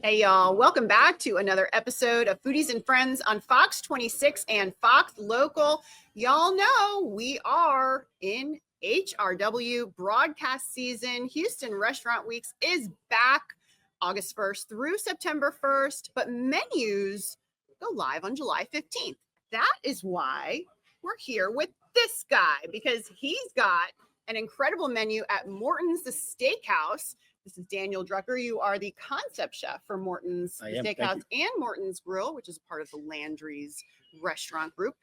Hey y'all, welcome back to another episode of Foodies and Friends on Fox 26 and Fox Local. Y'all know we are in HRW broadcast season. Houston Restaurant Weeks is back August 1st through September 1st, but menus go live on July 15th. That is why we're here with this guy, because he's got an incredible menu at Morton's the Steakhouse. This is Daniel Drucker. You are the concept chef for Morton's Steakhouse and Morton's Grill, which is a part of the Landry's restaurant group.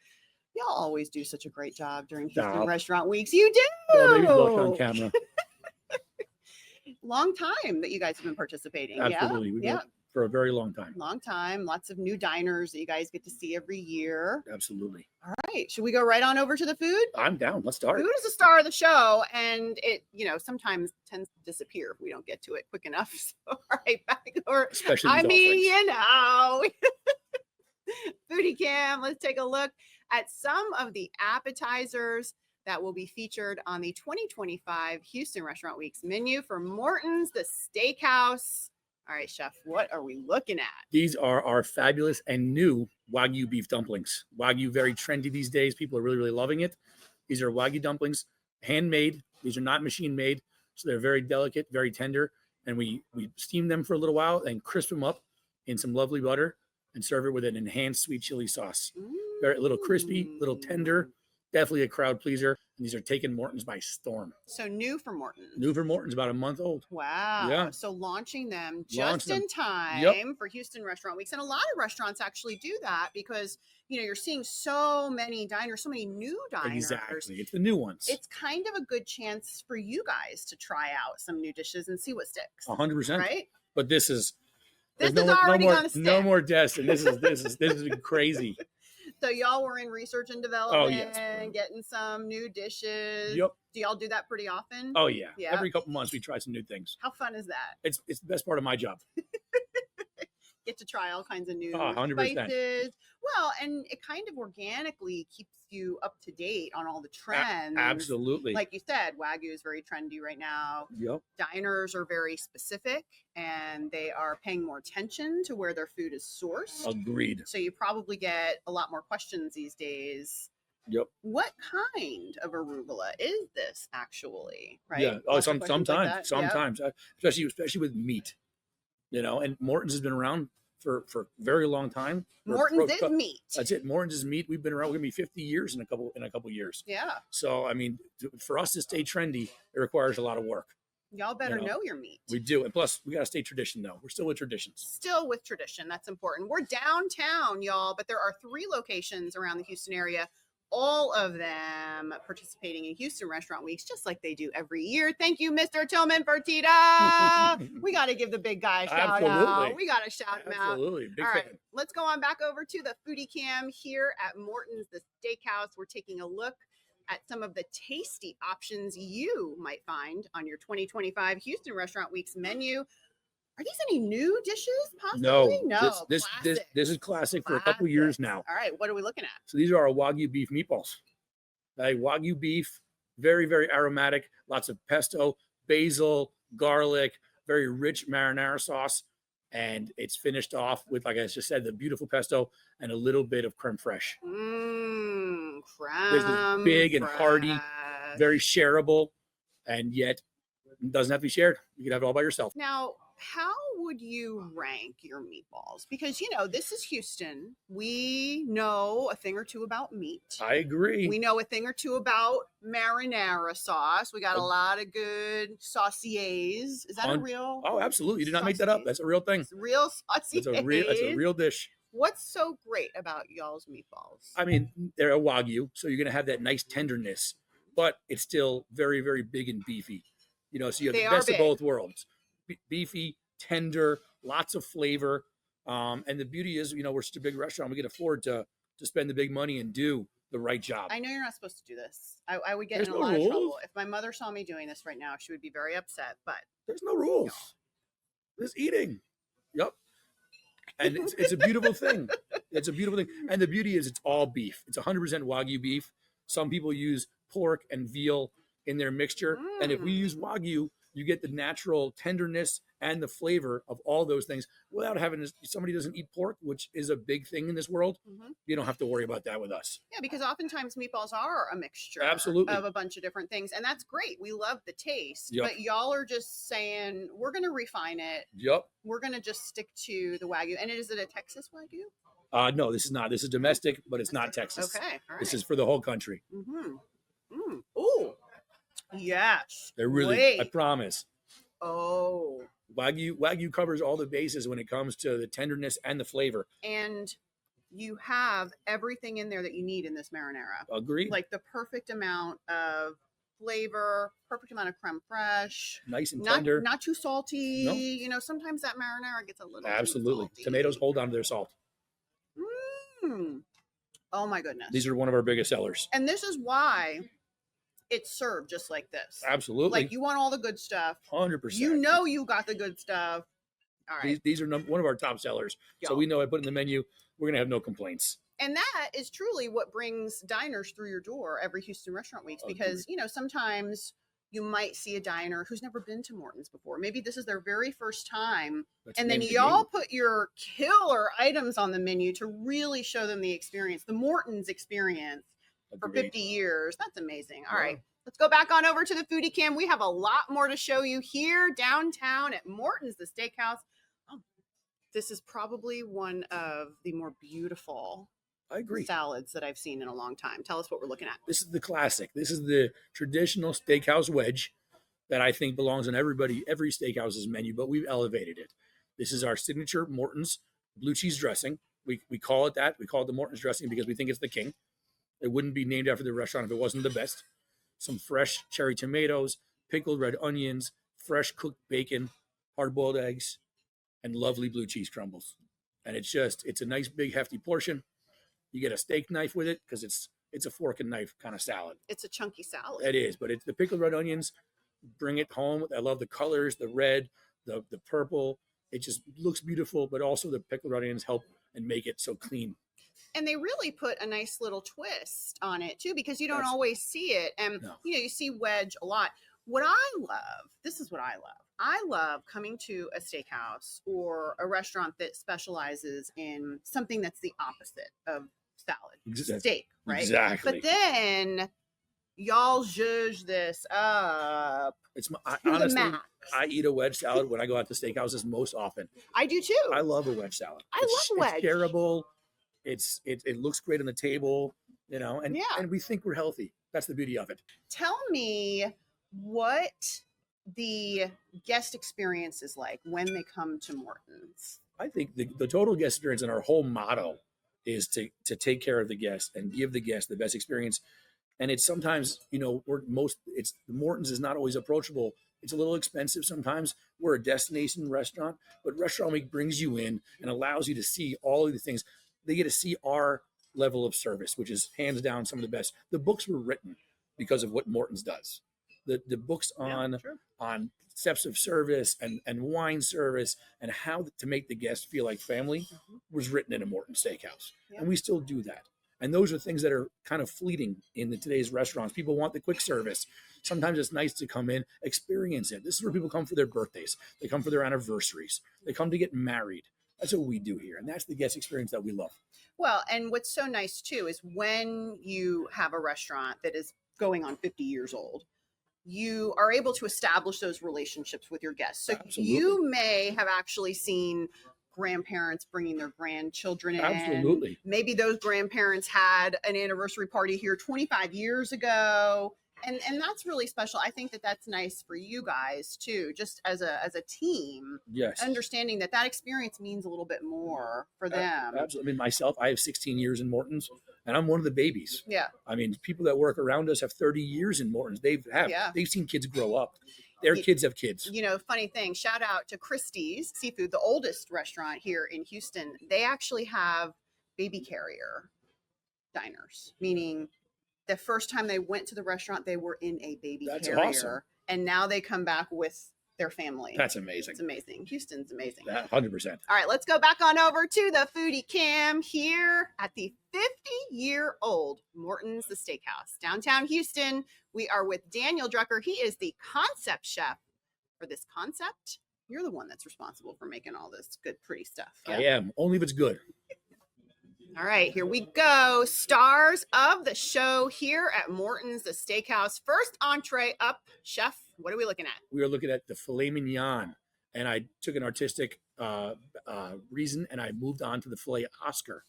Y'all always do such a great job during Houston Restaurant Weeks. You do. Well, maybe look on camera. Long time that you guys have been participating. Absolutely. We've been for a very long time. Long time. Lots of new diners that you guys get to see every year. Absolutely. All right. Should we go right on over to the food? I'm down. Let's start. Food is the star of the show, and it, sometimes tends to disappear if we don't get to it quick enough. So, all right, back over. Especially Foodie Cam, let's take a look at some of the appetizers that will be featured on the 2025 Houston Restaurant Weeks menu for Morton's the Steakhouse. All right, chef, what are we looking at? These are our fabulous and new Wagyu beef dumplings. Wagyu, very trendy these days. People are really, really loving it. These are Wagyu dumplings, handmade. These are not machine made, so they're very delicate, very tender. And we steam them for a little while and crisp them up in some lovely butter and serve it with an enhanced sweet chili sauce. Very little crispy, little tender, definitely a crowd pleaser. And these are taking Morton's by storm. So new for Morton's. New for Morton's, about a month old. Wow. Yeah. So launching them just in time for Houston Restaurant Weeks. And a lot of restaurants actually do that because, you're seeing so many diners, so many new diners. Exactly. It's the new ones. It's kind of a good chance for you guys to try out some new dishes and see what sticks. 100%. Right? But this is already on the stick. No more destined. This is crazy. So y'all were in research and development, getting some new dishes. Yep. Do y'all do that pretty often? Oh yeah. Every couple months we try some new things. How fun is that? It's the best part of my job. Get to try all kinds of new 100%. spices. Well, and it kind of organically keeps you up to date on all the trends. Absolutely. Like you said, Wagyu is very trendy right now. Yep. Diners are very specific and they are paying more attention to where their food is sourced. Agreed. So you probably get a lot more questions these days. Yep. What kind of arugula is this actually? Right. Yeah. Oh, sometimes, especially with meat. And Morton's has been around for a very long time. Morton's is meat. That's it. Morton's is meat. We've been around. We're gonna be 50 years in a couple years. Yeah. So I mean, for us to stay trendy, it requires a lot of work. Y'all better know your meat. We do, and plus we gotta stay tradition though. We're still with traditions. Still with tradition. That's important. We're downtown, y'all, but there are 3 locations around the Houston area. All of them participating in Houston Restaurant Weeks, just like they do every year. Thank you, Mr. Tillman Fertitta. We got to give the big guy a shout out. We got to shout him out. Absolutely. Big All fan. right, let's go on back over to the Foodie Cam here at Morton's the Steakhouse. We're taking a look at some of the tasty options you might find on your 2025 Houston Restaurant Weeks menu. Are these any new dishes? Possibly? No. This is classic for a couple years now. All right, what are we looking at? So these are our Wagyu beef meatballs. Wagyu beef, very, very aromatic. Lots of pesto, basil, garlic, very rich marinara sauce. And it's finished off with, like I just said, the beautiful pesto and a little bit of creme fraiche. This is big and hearty, very shareable, and yet doesn't have to be shared. You can have it all by yourself. Now, how would you rank your meatballs? Because, this is Houston. We know a thing or two about meat. I agree. We know a thing or two about marinara sauce. We got a lot of good sauciers. Is that a real? Oh, absolutely. You did not make that up. That's a real thing. It's real sauciers. That's a real dish. What's so great about y'all's meatballs? I mean, they're a Wagyu, so you're going to have that nice tenderness, but it's still very, very big and beefy. So you have the best of both worlds. Beefy, tender, lots of flavor. And the beauty is, we're such a big restaurant. We can afford to spend the big money and do the right job. I know you're not supposed to do this. I would get in a lot of trouble. If my mother saw me doing this right now, she would be very upset, but there's no rules. There's eating. Yep. And it's a beautiful thing. It's a beautiful thing. And the beauty is it's all beef. It's 100% Wagyu beef. Some people use pork and veal in their mixture. And if we use Wagyu, You get the natural tenderness and the flavor of all those things without having somebody doesn't eat pork, which is a big thing in this world. You don't have to worry about that with us. Yeah, because oftentimes meatballs are a mixture Absolutely. of a bunch of different things, and that's great. We love the taste, Yep. but y'all are just saying we're going to refine it. Yep. We're going to just stick to the Wagyu. And is it a Texas Wagyu? No, this is not. This is domestic, but it's not Texas. Okay. All right. This is for the whole country. Oh, yes. They're really, Wait. I promise. Oh. Wagyu covers all the bases when it comes to the tenderness and the flavor. And you have everything in there that you need in this marinara. Agreed. Like the perfect amount of flavor, perfect amount of creme fraiche. Nice and tender. Not too salty. No. You know, sometimes that marinara gets a little Absolutely. too salty. Tomatoes hold on to their salt. Oh my goodness. These are one of our biggest sellers. And this is why it's served just like this. Absolutely. Like you want all the good stuff. 100%. You know you got the good stuff. All right. These are one of our top sellers. So we know I put in the menu, we're going to have no complaints. And that is truly what brings diners through your door every Houston Restaurant Weeks, because, you know, sometimes you might see a diner who's never been to Morton's before. Maybe this is their very first time. And then y'all put your killer items on the menu to really show them the experience, the Morton's experience for 50 years. That's amazing. All right. Let's go back on over to the Foodie Cam. We have a lot more to show you here downtown at Morton's, the Steakhouse. Oh, this is probably one of the more beautiful salads that I've seen in a long time. Tell us what we're looking at. This is the classic. This is the traditional steakhouse wedge that I think belongs on every steakhouse's menu, but we've elevated it. This is our signature Morton's blue cheese dressing. We call it that. We call it the Morton's dressing because we think it's the king. It wouldn't be named after the restaurant if it wasn't the best. Some fresh cherry tomatoes, pickled red onions, fresh cooked bacon, hard-boiled eggs, and lovely blue cheese crumbles. And it's a nice big hefty portion. You get a steak knife with it because it's a fork and knife kind of salad. It's a chunky salad. It is, but it's the pickled red onions. Bring it home. I love the colors, the red, the purple. It just looks beautiful, but also the pickled red onions help and make it so clean. And they really put a nice little twist on it too, because you don't always see it. And you know, you see wedge a lot. What I love, this is what I love. I love coming to a steakhouse or a restaurant that specializes in something that's the opposite of salad, steak, right? Exactly. But then y'all zhuzh this up. Honestly, I eat a wedge salad when I go out to steakhouses most often. I do too. I love a wedge salad. I love wedge. It's shareable. It looks great on the table, you know, and we think we're healthy. That's the beauty of it. Tell me what the guest experience is like when they come to Morton's. I think the total guest experience and our whole motto is to take care of the guest and give the guest the best experience. And it's sometimes, you know, Morton's is not always approachable. It's a little expensive sometimes. We're a destination restaurant, but Restaurant Week brings you in and allows you to see all of the things. They get to see our level of service, which is hands down some of the best. The books were written because of what Morton's does. The books on steps of service and wine service and how to make the guest feel like family was written in a Morton Steakhouse. And we still do that. And those are things that are kind of fleeting in today's restaurants. People want the quick service. Sometimes it's nice to come in, experience it. This is where people come for their birthdays. They come for their anniversaries. They come to get married. That's what we do here. And that's the guest experience that we love. Well, and what's so nice too is when you have a restaurant that is going on 50 years old, you are able to establish those relationships with your guests. So you may have actually seen grandparents bringing their grandchildren in. Absolutely. Maybe those grandparents had an anniversary party here 25 years ago. And that's really special. I think that's nice for you guys too, just as a team. Yes. Understanding that experience means a little bit more for them. Absolutely. I mean, myself, I have 16 years in Morton's and I'm one of the babies. Yeah. I mean, people that work around us have 30 years in Morton's. They've seen kids grow up. Their kids have kids. You know, funny thing, shout out to Christie's Seafood, the oldest restaurant here in Houston. They actually have baby carrier diners, meaning the first time they went to the restaurant, they were in a baby carrier. Awesome. And now they come back with their family. That's amazing. It's amazing. Houston's amazing. 100%. All right, let's go back on over to the Foodie Cam here at the 50-year-old Morton's the Steakhouse, downtown Houston. We are with Daniel Drucker. He is the concept chef for this concept. You're the one that's responsible for making all this good, pretty stuff. I am, only if it's good. All right, here we go. Stars of the show here at Morton's, the Steakhouse. First entree up, chef. What are we looking at? We are looking at the filet mignon, and I took an artistic reason, and I moved on to the filet Oscar.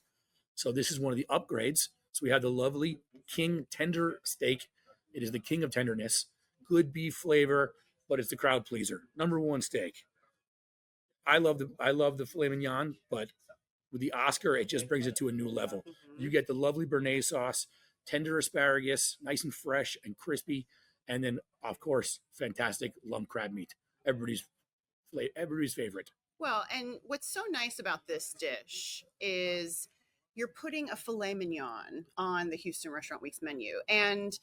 So this is one of the upgrades. So we have the lovely king tender steak. It is the king of tenderness, good beef flavor, but it's the crowd pleaser. Number one steak. I love the filet mignon, but with the Oscar, it just brings it to a new level. You get the lovely béarnaise sauce, tender asparagus, nice and fresh and crispy, and then of course, fantastic lump crab meat. Everybody's favorite. Well, and what's so nice about this dish is you're putting a filet mignon on the Houston Restaurant Week's menu, and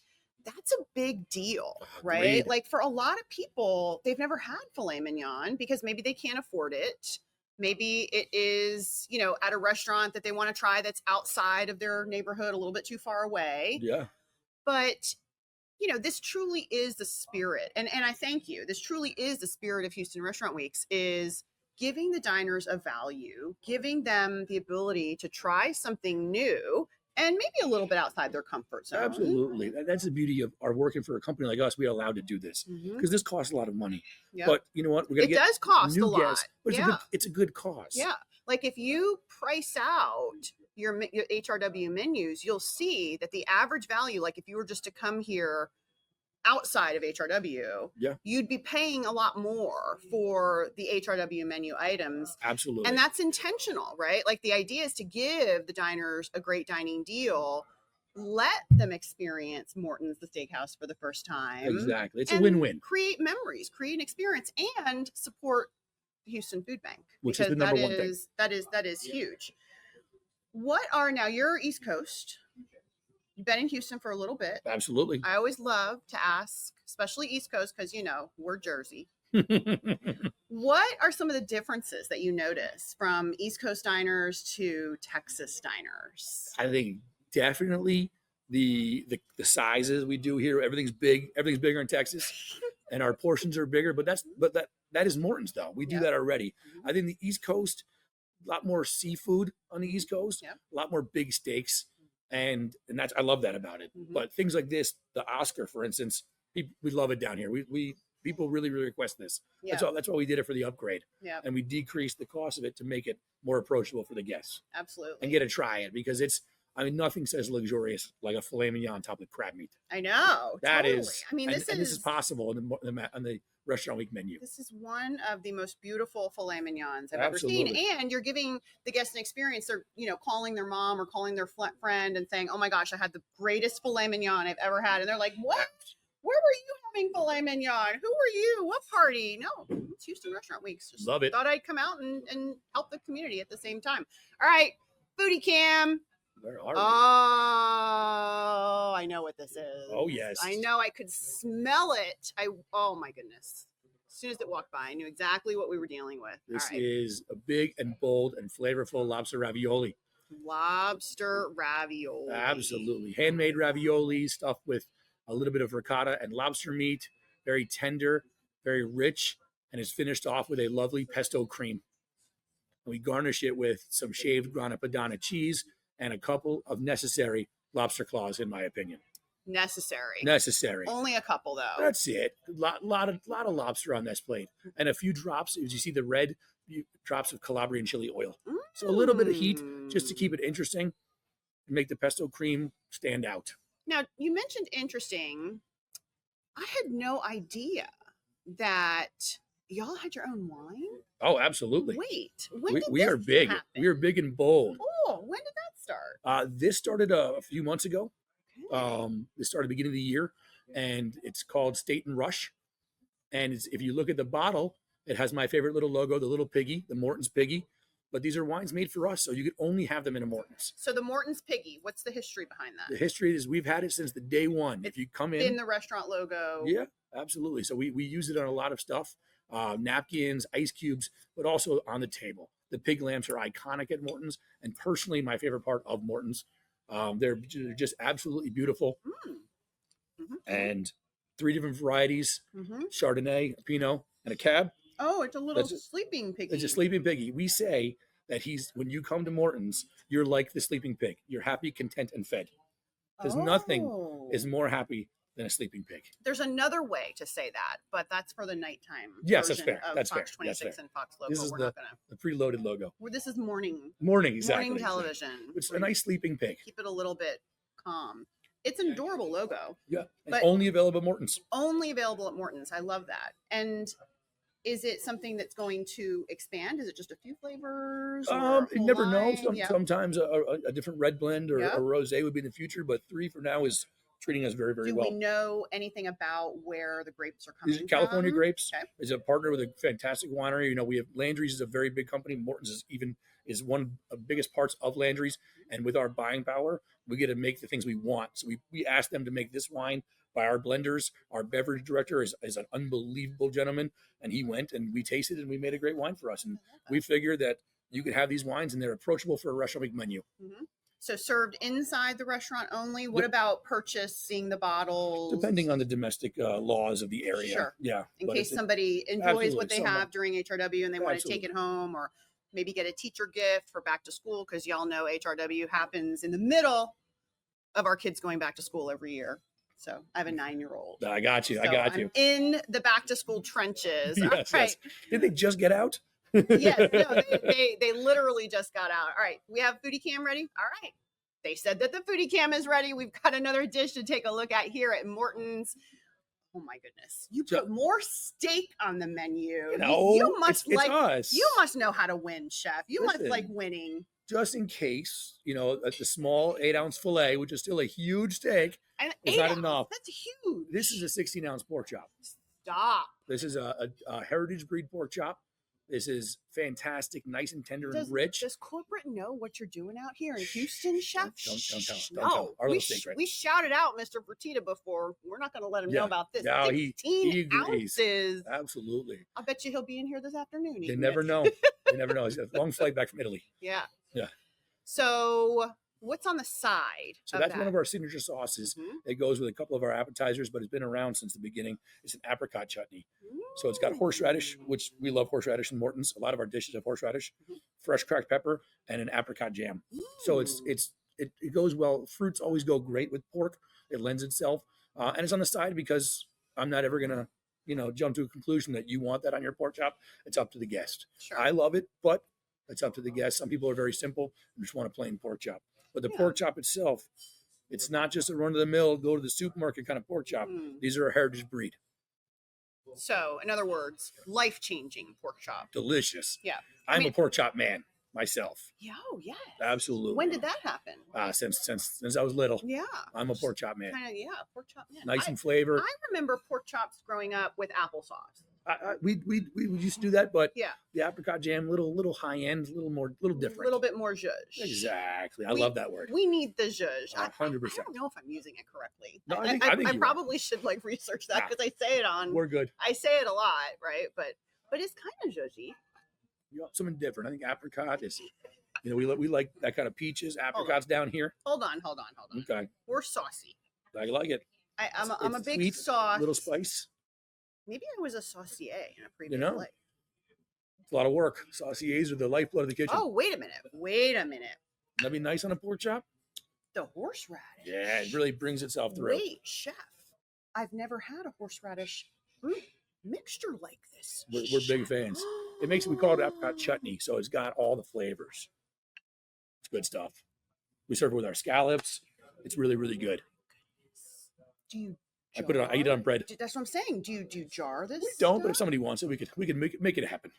that's a big deal, right? Agreed. Like for a lot of people, they've never had filet mignon because maybe they can't afford it. Maybe it is, at a restaurant that they want to try that's outside of their neighborhood, a little bit too far away. Yeah. But, this truly is the spirit. And I thank you. This truly is the spirit of Houston Restaurant Weeks, is giving the diners a value, giving them the ability to try something new and maybe a little bit outside their comfort zone. Absolutely. That's the beauty of our working for a company like us. We are allowed to do this because this costs a lot of money. Yep. But you know what? It does cost a lot. Guests, but it's a good cause. Yeah. Like if you price out your HRW menus, you'll see that the average value, like if you were just to come here outside of HRW, you'd be paying a lot more for the HRW menu items. Absolutely. And that's intentional, right? Like the idea is to give the diners a great dining deal, let them experience Morton's, the Steakhouse, for the first time. Exactly. It's a win-win. Create memories, create an experience, and support the Houston Food Bank. Which is the number one thing. That is huge. What are, now you're East Coast. You've been in Houston for a little bit. Absolutely. I always love to ask, especially East Coast, because, we're Jersey. What are some of the differences that you notice from East Coast diners to Texas diners? I think definitely the sizes we do here. Everything's big. Everything's bigger in Texas, and our portions are bigger. But that is Morton's though. We do that already. I think the East Coast, a lot more seafood on the East Coast, a lot more big steaks. And that's, I love that about it. But things like this, the Oscar, for instance, we love it down here. We people really, really request this. That's why we did it for the upgrade. Yeah. And we decreased the cost of it to make it more approachable for the guests. Absolutely. And get to try it because nothing says luxurious like a filet mignon on top of crab meat. I know. That totally. is. This is possible on the Restaurant Week menu. This is one of the most beautiful filet mignons I've ever seen. And you're giving the guests an experience. They're, calling their mom or calling their friend and saying, oh my gosh, I had the greatest filet mignon I've ever had. And they're like, what? Where were you having filet mignon? Who were you? What party? No, it's Houston Restaurant Weeks. Just love it. Thought I'd come out and help the community at the same time. All right, Foodie Cam. Where are we? Oh, I know what this is. Oh, yes. I know. I could smell it. Oh, my goodness. As soon as it walked by, I knew exactly what we were dealing with. This is a big and bold and flavorful lobster ravioli. Lobster ravioli. Absolutely. Handmade ravioli stuffed with a little bit of ricotta and lobster meat. Very tender, very rich, and it's finished off with a lovely pesto cream. And we garnish it with some shaved grana padano cheese and a couple of necessary lobster claws, in my opinion. Necessary. Only a couple, though. That's it. Lot of lobster on this plate, and a few drops. As you see, the red drops of Calabrian chili oil. So a little bit of heat, just to keep it interesting, and make the pesto cream stand out. Now, you mentioned interesting. I had no idea that y'all had your own wine. Oh, absolutely. Wait, we are big. happen? We are big and bold. Oh, when did that start? This started a few months ago. This started at the beginning of the year, and it's called State and Rush. And if you look at the bottle, it has my favorite little logo, the little piggy, the Morton's piggy. But these are wines made for us, so you could only have them in a Morton's. So the Morton's piggy, what's the history behind that? The history is we've had it since the day one. If you come in the restaurant logo. Yeah, absolutely. So we use it on a lot of stuff, napkins, ice cubes, but also on the table. The pig lamps are iconic at Morton's, and personally, my favorite part of Morton's. They're just absolutely beautiful. And 3 different varieties, Chardonnay, Pinot, and a cab. Oh, it's a little sleeping piggy. It's a sleeping piggy. We say that when you come to Morton's, you're like the sleeping pig. You're happy, content, and fed. Because nothing is more happy than a sleeping pig. There's another way to say that, but that's for the nighttime. Yes, that's fair. That's Fox fair. 26 and Fox Local. This is the preloaded logo. This is morning. Morning, exactly. Morning television. It's a nice sleeping pig. Keep it a little bit calm. It's an adorable logo. Yeah, but only available at Morton's. Only available at Morton's. I love that. And is it something that's going to expand? Is it just a few flavors? You never know. Sometimes a different red blend or a rosé would be in the future, but 3 for now is treating us very, very well. Do we know anything about where the grapes are coming from? These are California grapes. Okay. Is a partner with a fantastic winery. You know, we have Landry's is a very big company. Morton's is one of the biggest parts of Landry's. And with our buying power, we get to make the things we want. So we asked them to make this wine by our blenders. Our beverage director is an unbelievable gentleman. And he went and we tasted and we made a great wine for us. And we figured that you could have these wines and they're approachable for a restaurant menu. Mm-hmm. So served inside the restaurant only. What about purchasing the bottles? Depending on the domestic laws of the area. Sure. Yeah. In case somebody enjoys what they have during HRW and they want to take it home, or maybe get a teacher gift for back to school, because y'all know HRW happens in the middle of our kids going back to school every year. So I have a 9-year-old. I got you. I'm in the back to school trenches. Yes, yes. Did they just get out? Yes, no, they literally just got out. All right, we have Foodie Cam ready. All right, they said that the Foodie Cam is ready. We've got another dish to take a look at here at Morton's. Oh my goodness, you put more steak on the menu. You must us. You must know how to win, chef. You must like winning. Just in case, the small 8-ounce filet, which is still a huge steak, is not enough. That's huge. This is a 16-ounce pork chop. Stop. This is a heritage breed pork chop. This is fantastic, nice and tender and rich. Does corporate know what you're doing out here in Houston, chef? Don't tell. Our little steak, right? We shouted out Mr. Fertitta before. We're not going to let him know about this. No, 16 ounces. Absolutely. I bet you he'll be in here this afternoon. They never know. They never know. He's got a long flight back from Italy. Yeah. Yeah. So what's on the side? So that's one of our signature sauces. It goes with a couple of our appetizers, but it's been around since the beginning. It's an apricot chutney. So it's got horseradish, which we love horseradish in Morton's. A lot of our dishes have horseradish, fresh cracked pepper, and an apricot jam. So it goes well. Fruits always go great with pork. It lends itself. And it's on the side because I'm not ever going to, jump to a conclusion that you want that on your pork chop. It's up to the guest. Sure. I love it, but it's up to the guest. Some people are very simple and just want a plain pork chop. But the pork chop itself, it's not just a run-of-the-mill, go to the supermarket kind of pork chop. These are a heritage breed. So, in other words, life-changing pork chop. Delicious. Yeah. I'm a pork chop man myself. Yeah, oh, yes. Absolutely. When did that happen? Since I was little. Yeah. I'm a pork chop man. Pork chop man. Nice in flavor. I remember pork chops growing up with applesauce. We used to do that, but yeah, the apricot jam, little high end, little different, a little bit more zhuzh. Exactly, I love that word. We need the zhuzh. 100%. I don't know if I'm using it correctly. No, I probably should research that because I say it on. We're good. I say it a lot, right? But it's kind of zhuzhy. Something different. I think apricot is. We like that kind of peaches. Apricots down here. Hold on. Okay. We're saucy. I like it. I'm a big sweet, sauce. Little spice. Maybe I was a saucier in a previous life. It's a lot of work. Sauciers are the lifeblood of the kitchen. Oh, wait a minute. That'd be nice on a pork chop. The horseradish. Yeah, it really brings itself through. Wait, chef. I've never had a horseradish fruit mixture like this. We're big fans. We call it apricot chutney, so it's got all the flavors. It's good stuff. We serve it with our scallops. It's really, really good. Do you? I eat it on bread. That's what I'm saying. Do you jar this? We don't, but if somebody wants it, we can make it happen.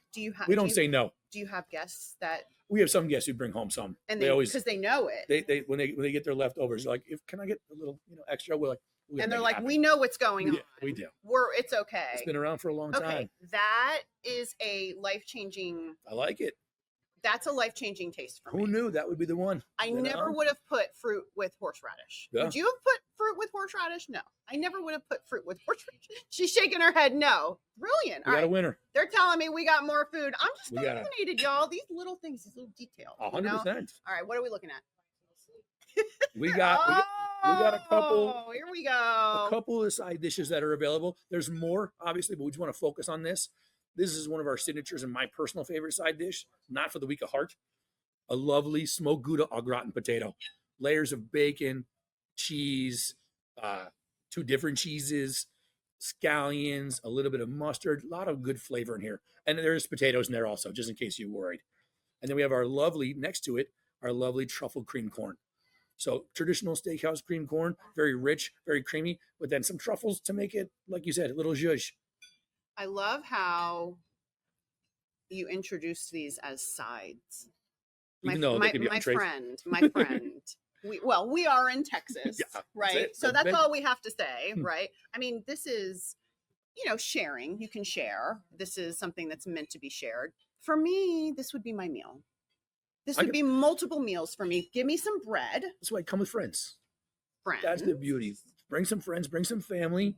We don't say no. Do you have guests that? We have some guests who bring home some, and they always because they know it. They when they get their leftovers, they're like, can I get a little extra? We're like, and they're like, we know what's going on. We do. It's okay. It's been around for a long time. That is a life-changing. I like it. That's a life-changing taste for me. Who knew that would be the one? I never would have put fruit with horseradish. Yeah. Would you have put fruit with horseradish? No. I never would have put fruit with horseradish. She's shaking her head no. Brilliant. We got a winner. They're telling me we got more food. I'm just fascinated, y'all. These little things, these little details. 100%. All right, what are we looking at? We got a couple. Here we go. A couple of side dishes that are available. There's more, obviously, but we just want to focus on this. This is one of our signatures and my personal favorite side dish, not for the weak of heart. A lovely smoked Gouda au gratin potato. Layers of bacon, cheese, 2 different cheeses, scallions, a little bit of mustard, a lot of good flavor in here. And there's potatoes in there also, just in case you're worried. And then we have our lovely, next to it, our lovely truffle cream corn. So traditional steakhouse cream corn, very rich, very creamy, but then some truffles to make it, like you said, a little zhuzh. I love how you introduced these as sides. Even though they could be my entrees. my friend. We are in Texas, Yeah, right? So that's all we have to say, right? I mean, this is, sharing. You can share. This is something that's meant to be shared. For me, this would be my meal. This would be multiple meals for me. Give me some bread. That's why I come with friends. Friends. That's the beauty. Bring some friends, bring some family,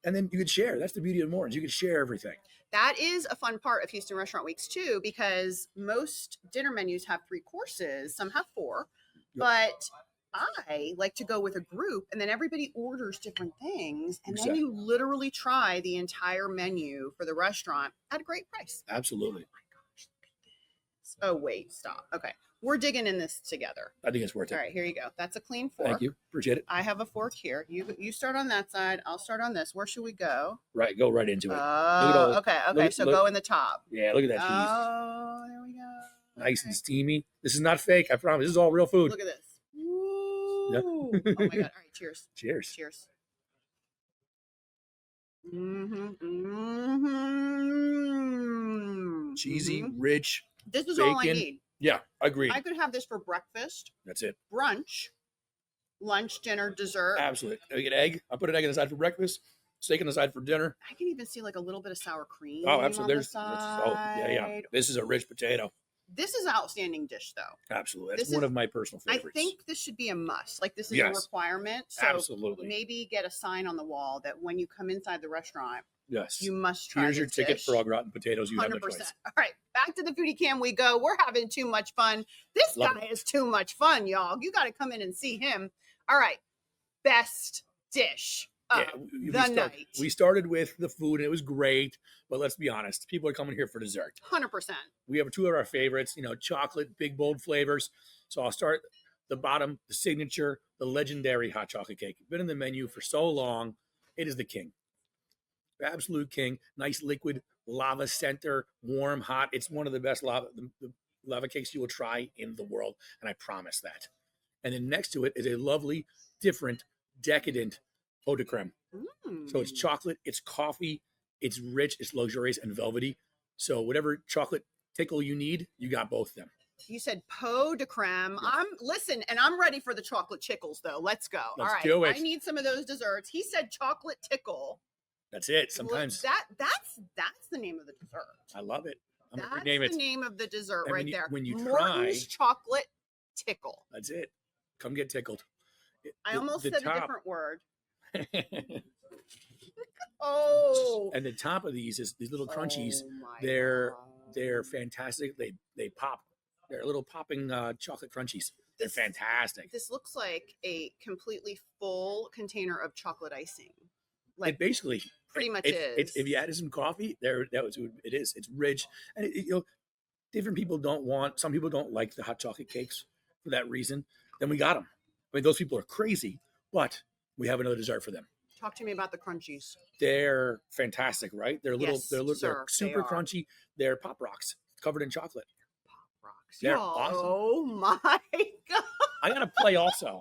and then you could share. That's the beauty of Morton's. You could share everything. That is a fun part of Houston Restaurant Weeks too, because most dinner menus have 3 courses. Some have 4, but I like to go with a group, and then everybody orders different things, and then you literally try the entire menu for the restaurant at a great price. Absolutely. Oh, wait, stop. Okay. We're digging in this together. I think it's worth it. All right, here you go. That's a clean fork. Thank you. Appreciate it. I have a fork here. You start on that side. I'll start on this. Where should we go? Right. Go right into it. Oh, okay. So go in the top. Yeah, look at that cheese. Oh, there we go. Nice and steamy. This is not fake. I promise. This is all real food. Look at this. Ooh. Yeah. Oh, my God. All right, cheers. Cheers. Cheers. Mm-hmm. Cheesy, rich. This is bacon. all I need. Yeah, agreed. I could have this for breakfast. That's it. Brunch, lunch, dinner, dessert. Absolutely. I get egg. I put an egg on the side for breakfast, steak on the side for dinner. I can even see like a little bit of sour cream. Oh, absolutely. On the side. Oh, yeah. This is a rich potato. This is an outstanding dish, though. Absolutely. That's one of my personal favorites. I think this should be a must. Like, this is a requirement. So absolutely. Maybe get a sign on the wall that when you come inside the restaurant, yes, you must try Here's your ticket dish. for au gratin potatoes. You 100%. Have no choice. All right, back to the foodie cam we go. We're having too much fun. This guy is too much fun, y'all. You got to come in and see him. All right, best dish of the night. We started with the food, and it was great. But let's be honest, people are coming here for dessert. 100%. We have 2 of our favorites, chocolate, big, bold flavors. So I'll start the bottom, the signature, the legendary hot chocolate cake. Been in the menu for so long. It is the king. Absolute king. Nice liquid lava center, warm, hot. It's one of the best the lava cakes you will try in the world, and I promise that. And then next to it is a lovely, different, decadent eau de creme. So it's chocolate, it's coffee, it's rich, it's luxurious and velvety. So whatever chocolate tickle you need, you got both of them. You said pot de creme. Yes. I'm ready for the chocolate chickles though. Let's go. Let's all right. do it. I need some of those desserts. He said chocolate tickle. That's it. Sometimes that's the name of the dessert. I love it. That's the name of the dessert and right there. When you Morton's chocolate tickle. That's it. Come get tickled. I almost said a different word. Oh. And the top of these is these little crunchies. They're fantastic. They pop. They're little popping chocolate crunchies. They're fantastic. This looks like a completely full container of chocolate icing. Like it basically pretty much is. If you added some coffee, it is. It's rich, and different people some people don't like the hot chocolate cakes for that reason. Then we got them. I mean, those people are crazy, but we have another dessert for them. Talk to me about the crunchies. They're fantastic, right? They're little. Yes, they're super crunchy. They're Pop Rocks covered in chocolate. Pop Rocks. They're awesome. Oh my God. I gotta play also.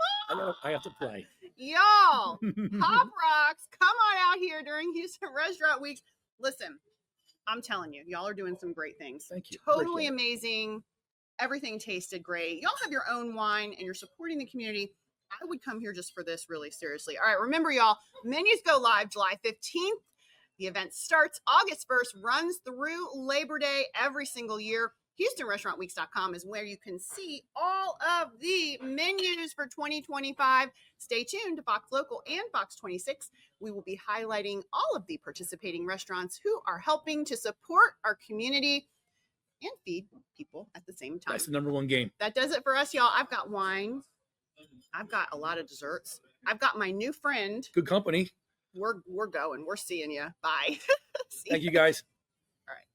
I have to play. Y'all, Pop Rocks, come on out here during Houston Restaurant Week. Listen, I'm telling you, y'all are doing some great things. Thank you. Totally amazing. Everything tasted great. Y'all have your own wine and you're supporting the community. I would come here just for this, really seriously. All right, remember, y'all, menus go live July 15th. The event starts August 1st, runs through Labor Day every single year. HoustonRestaurantWeeks.com is where you can see all of the menus for 2025. Stay tuned to Fox Local and Fox 26. We will be highlighting all of the participating restaurants who are helping to support our community and feed people at the same time. That's the number one game. That does it for us, y'all. I've got wine. I've got a lot of desserts. I've got my new friend. Good company. We're going. We're seeing you. Bye. Thank you, guys. All right.